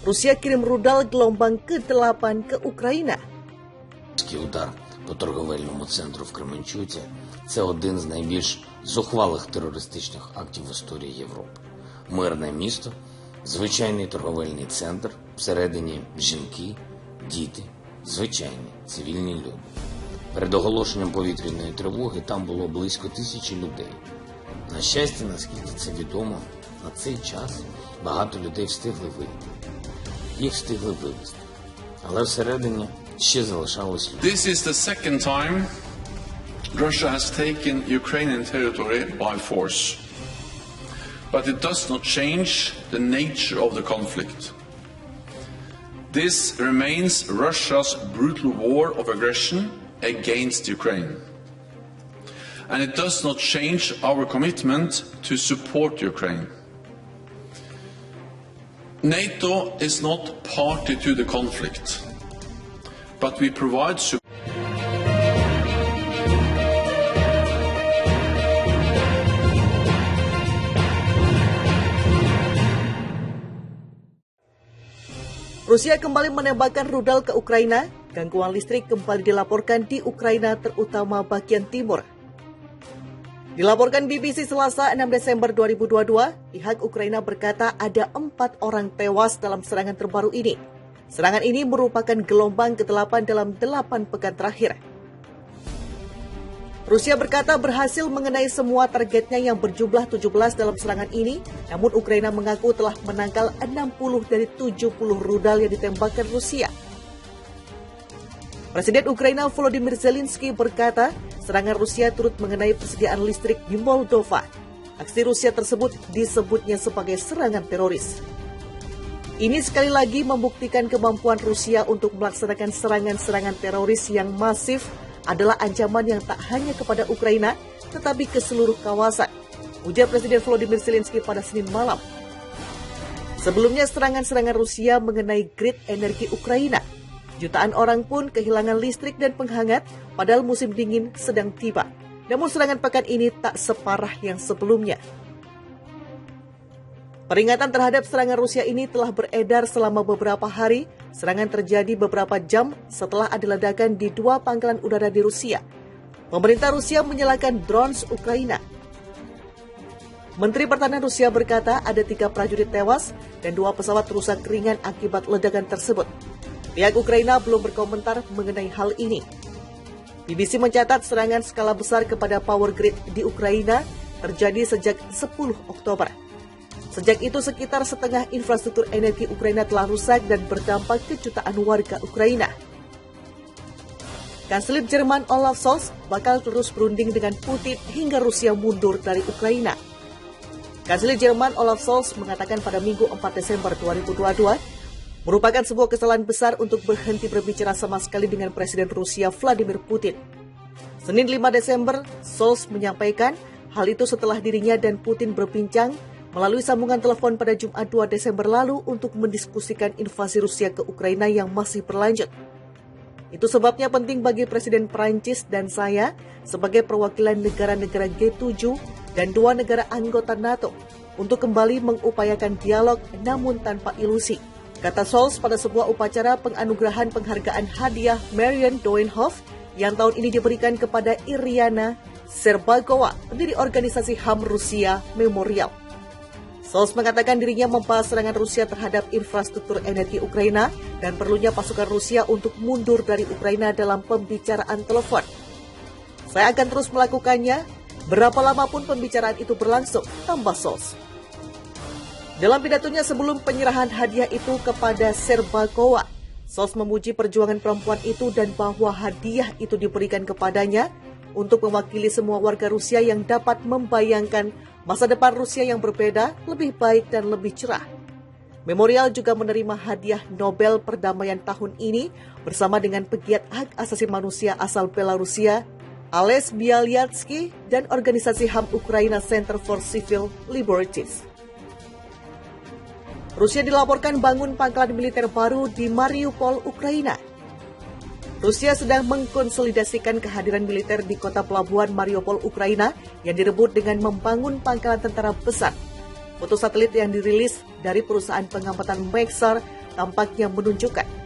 Rusia kirim rudal gelombang ke-8 ke Україна. Удар по торговельному центру в Кременчуці – це один з найбільш зухвалих терористичних актів в історії Європи. Мирне місто, звичайний торговельний центр, всередині жінки, діти, звичайні цивільні люди. Перед оголошенням повітряної тривоги там було близько 1000 людей. На щастя, наскільки це відомо, на цей час багато людей встигли вийти. Їх встигли вивезти. Але всередині ще залишалось люди. This is the second time Russia has taken Ukrainian territory by force. But it does not change the nature of the conflict. This remains Russia's brutal war of aggression against Ukraine. And it does not change our commitment to support Ukraine. NATO is not party to the conflict, but we provide support. Rusia kembali menembakkan rudal ke Ukraina. Gangguan listrik kembali dilaporkan di Ukraina, terutama bagian timur. Dilaporkan BBC Selasa 6 Desember 2022, pihak Ukraina berkata ada 4 orang tewas dalam serangan terbaru ini. Serangan ini merupakan gelombang ke-8 dalam 8 pekan terakhir. Rusia berkata berhasil mengenai semua targetnya yang berjumlah 17 dalam serangan ini, namun Ukraina mengaku telah menangkal 60 dari 70 rudal yang ditembakkan Rusia. Presiden Ukraina Volodymyr Zelensky berkata, serangan Rusia turut mengenai persediaan listrik di Moldova. Aksi Rusia tersebut disebutnya sebagai serangan teroris. Ini sekali lagi membuktikan kemampuan Rusia untuk melaksanakan serangan-serangan teroris yang masif adalah ancaman yang tak hanya kepada Ukraina, tetapi ke seluruh kawasan, ujar Presiden Volodymyr Zelensky pada Senin malam. Sebelumnya serangan-serangan Rusia mengenai grid energi Ukraina. Jutaan orang pun kehilangan listrik dan penghangat, padahal musim dingin sedang tiba. Namun serangan pekan ini tak separah yang sebelumnya. Peringatan terhadap serangan Rusia ini telah beredar selama beberapa hari. Serangan terjadi beberapa jam setelah ada ledakan di 2 pangkalan udara di Rusia. Pemerintah Rusia menyalakan drones Ukraina. Menteri Pertahanan Rusia berkata ada 3 prajurit tewas dan 2 pesawat rusak ringan akibat ledakan tersebut. Pihak Ukraina belum berkomentar mengenai hal ini. BBC mencatat serangan skala besar kepada power grid di Ukraina terjadi sejak 10 Oktober. Sejak itu sekitar setengah infrastruktur energi Ukraina telah rusak dan berdampak ke jutaan warga Ukraina. Kanselir Jerman Olaf Scholz bakal terus berunding dengan Putin hingga Rusia mundur dari Ukraina. Kanselir Jerman Olaf Scholz mengatakan pada Minggu 4 Desember 2022, merupakan sebuah kesalahan besar untuk berhenti berbicara sama sekali dengan Presiden Rusia Vladimir Putin. Senin 5 Desember, Scholz menyampaikan hal itu setelah dirinya dan Putin berbincang melalui sambungan telepon pada Jumat 2 Desember lalu untuk mendiskusikan invasi Rusia ke Ukraina yang masih berlanjut. Itu sebabnya penting bagi Presiden Prancis dan saya sebagai perwakilan negara-negara G7 dan 2 negara anggota NATO untuk kembali mengupayakan dialog namun tanpa ilusi, kata Scholz pada sebuah upacara penganugerahan penghargaan hadiah Marian Doinhoff yang tahun ini diberikan kepada Iriana Serbakova, pendiri organisasi HAM Rusia Memorial. Scholz mengatakan dirinya membahas serangan Rusia terhadap infrastruktur energi Ukraina dan perlunya pasukan Rusia untuk mundur dari Ukraina dalam pembicaraan telepon. Saya akan terus melakukannya, berapa lama pun pembicaraan itu berlangsung, tambah Scholz. Dalam pidatonya sebelum penyerahan hadiah itu kepada Serbakova, Scholz memuji perjuangan perempuan itu dan bahwa hadiah itu diberikan kepadanya untuk mewakili semua warga Rusia yang dapat membayangkan masa depan Rusia yang berbeda, lebih baik dan lebih cerah. Memorial juga menerima hadiah Nobel Perdamaian tahun ini bersama dengan pegiat hak asasi manusia asal Belarusia, Ales Bialyatsky, dan organisasi HAM Ukraina Center for Civil Liberties. Rusia dilaporkan bangun pangkalan militer baru di Mariupol, Ukraina. Rusia sedang mengkonsolidasikan kehadiran militer di kota pelabuhan Mariupol, Ukraina yang direbut dengan membangun pangkalan tentara besar. Foto satelit yang dirilis dari perusahaan pengamatan Maxar tampaknya menunjukkan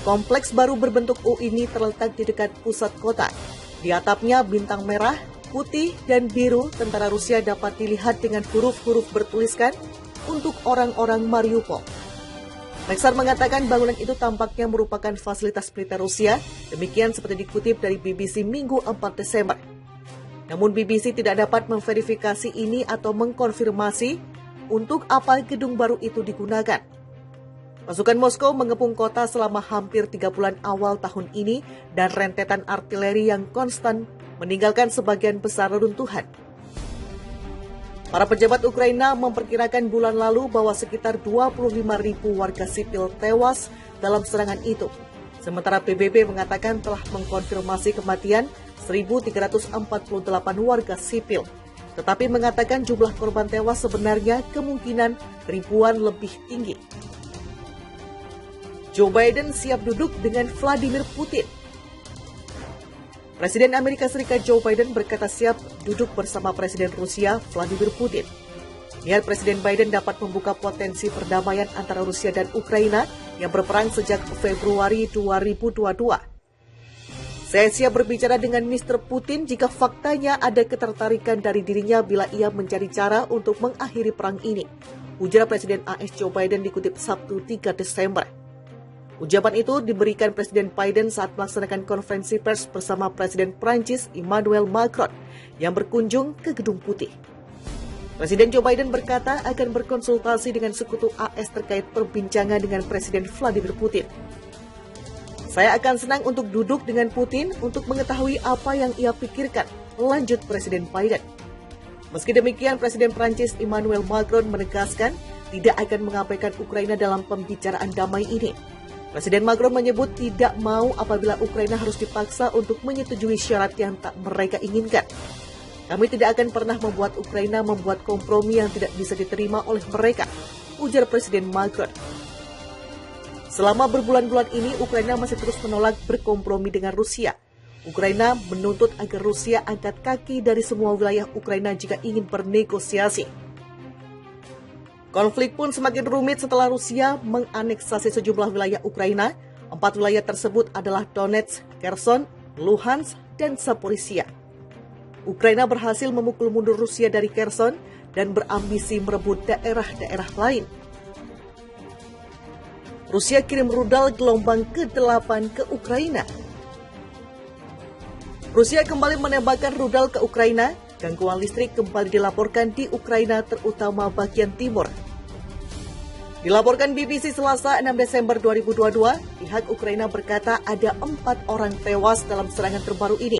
kompleks baru berbentuk U ini terletak di dekat pusat kota. Di atapnya bintang merah, putih, dan biru tentara Rusia dapat dilihat dengan huruf-huruf bertuliskan untuk orang-orang Mariupol. Maxar mengatakan bangunan itu tampaknya merupakan fasilitas militer Rusia, demikian seperti dikutip dari BBC Minggu 4 Desember. Namun BBC tidak dapat memverifikasi ini atau mengkonfirmasi untuk apa gedung baru itu digunakan. Pasukan Moskow mengepung kota selama hampir 3 bulan awal tahun ini dan rentetan artileri yang konstan meninggalkan sebagian besar reruntuhan. Para pejabat Ukraina memperkirakan bulan lalu bahwa sekitar 25.000 warga sipil tewas dalam serangan itu. Sementara PBB mengatakan telah mengkonfirmasi kematian 1.348 warga sipil, tetapi mengatakan jumlah korban tewas sebenarnya kemungkinan ribuan lebih tinggi. Joe Biden siap duduk dengan Vladimir Putin. Presiden Amerika Serikat Joe Biden berkata siap duduk bersama Presiden Rusia Vladimir Putin. Niat Presiden Biden dapat membuka potensi perdamaian antara Rusia dan Ukraina yang berperang sejak Februari 2022. Saya siap berbicara dengan Mr. Putin jika faktanya ada ketertarikan dari dirinya bila ia mencari cara untuk mengakhiri perang ini, ujar Presiden AS Joe Biden dikutip Sabtu 3 Desember. Ucapan itu diberikan Presiden Biden saat melaksanakan konferensi pers bersama Presiden Prancis Emmanuel Macron yang berkunjung ke Gedung Putih. Presiden Joe Biden berkata akan berkonsultasi dengan sekutu AS terkait perbincangan dengan Presiden Vladimir Putin. Saya akan senang untuk duduk dengan Putin untuk mengetahui apa yang ia pikirkan, lanjut Presiden Biden. Meski demikian, Presiden Prancis Emmanuel Macron menegaskan tidak akan mengabaikan Ukraina dalam pembicaraan damai ini. Presiden Macron menyebut tidak mau apabila Ukraina harus dipaksa untuk menyetujui syarat yang tak mereka inginkan. Kami tidak akan pernah membuat Ukraina membuat kompromi yang tidak bisa diterima oleh mereka, ujar Presiden Macron. Selama berbulan-bulan ini, Ukraina masih terus menolak berkompromi dengan Rusia. Ukraina menuntut agar Rusia angkat kaki dari semua wilayah Ukraina jika ingin bernegosiasi. Konflik pun semakin rumit setelah Rusia menganeksasi sejumlah wilayah Ukraina. 4 wilayah tersebut adalah Donetsk, Kherson, Luhansk, dan Zaporizhia. Ukraina berhasil memukul mundur Rusia dari Kherson dan berambisi merebut daerah-daerah lain. Rusia kirim rudal gelombang ke-8 ke Ukraina. Rusia kembali menembakkan rudal ke Ukraina. Gangguan listrik kembali dilaporkan di Ukraina, terutama bagian timur. Dilaporkan BBC Selasa 6 Desember 2022, pihak Ukraina berkata ada 4 orang tewas dalam serangan terbaru ini.